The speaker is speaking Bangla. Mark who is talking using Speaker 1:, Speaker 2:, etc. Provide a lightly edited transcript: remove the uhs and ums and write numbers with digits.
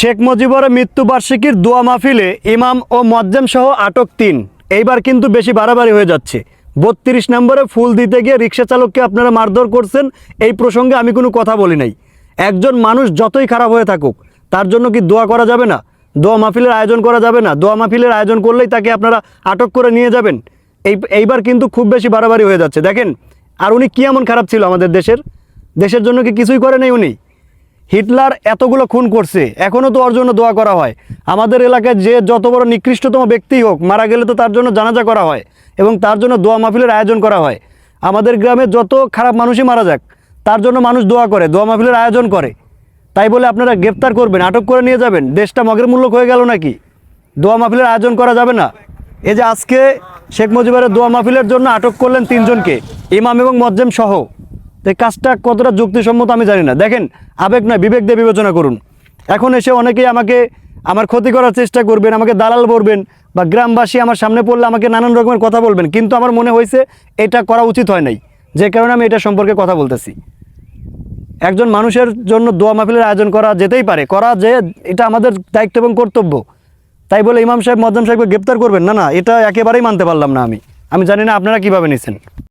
Speaker 1: শেখ মুজিবুরের মৃত্যুবার্ষিকীর দোয়া মাহফিলে ইমাম ও মুয়াজ্জিম সহ আটক ৩। এইবার কিন্তু বেশি বাড়াবাড়ি হয়ে যাচ্ছে। ৩২ নম্বরে ফুল দিতে গিয়ে রিক্সা চালককে আপনারা মারধর করছেন, এই প্রসঙ্গে আমি কোনো কথা বলি নাই। একজন মানুষ যতই খারাপ হয়ে থাকুক তার জন্য কি দোয়া করা যাবে না? দোয়া মাহফিলের আয়োজন করা যাবে না? দোয়া মাহফিলের আয়োজন করলেই তাকে আপনারা আটক করে নিয়ে যাবেন? এইবার কিন্তু খুব বেশি বাড়াবাড়ি হয়ে যাচ্ছে। দেখেন, আর উনি কী এমন খারাপ ছিল আমাদের দেশের জন্য কি কিছুই করে নেই উনি? হিটলার এতগুলো খুন করছে, এখনও তো ওর জন্য দোয়া করা হয়। আমাদের এলাকায় যে যত বড় নিকৃষ্টতম ব্যক্তি হোক, মারা গেলে তো তার জন্য জানাজা করা হয় এবং তার জন্য দোয়া মাহফিলের আয়োজন করা হয়। আমাদের গ্রামে যত খারাপ মানুষই মারা যাক, তার জন্য মানুষ দোয়া করে, দোয়া মাহফিলের আয়োজন করে। তাই বলে আপনারা গ্রেপ্তার করবেন, আটক করে নিয়ে যাবেন? দেশটা মগের মূল্য হয়ে গেল নাকি? দোয়া মাহফিলের আয়োজন করা যাবে না? এই যে আজকে শেখ মুজিবের দোয়া মাহফিলের জন্য আটক করলেন ৩ জনকে, ইমাম এবং মুয়াজ্জিম সহ। এই কাজটা কতটা যুক্তিসম্মত আমি জানি না। দেখেন, আবেগ নয়, বিবেক দিয়ে বিবেচনা করুন। এখন এসে অনেকেই আমাকে আমার ক্ষতি করার চেষ্টা করবেন, আমাকে দালাল বলবেন, বা গ্রামবাসী আমার সামনে পড়লে আমাকে নানান রকমের কথা বলবেন, কিন্তু আমার মনে হয়েছে এটা করা উচিত হয় নাই, যে কারণে আমি এটা সম্পর্কে কথা বলতেছি। একজন মানুষের জন্য দোয়া মাহফিলের আয়োজন করা যেতেই পারে, করা যে এটা আমাদের দায়িত্ব এবং কর্তব্য। তাই বলে ইমাম সাহেব মুয়াজ্জিম সাহেবকে গ্রেপ্তার করবেন না, না, এটা একেবারেই মানতে পারলাম না আমি। জানি না আপনারা কীভাবে নিছেন।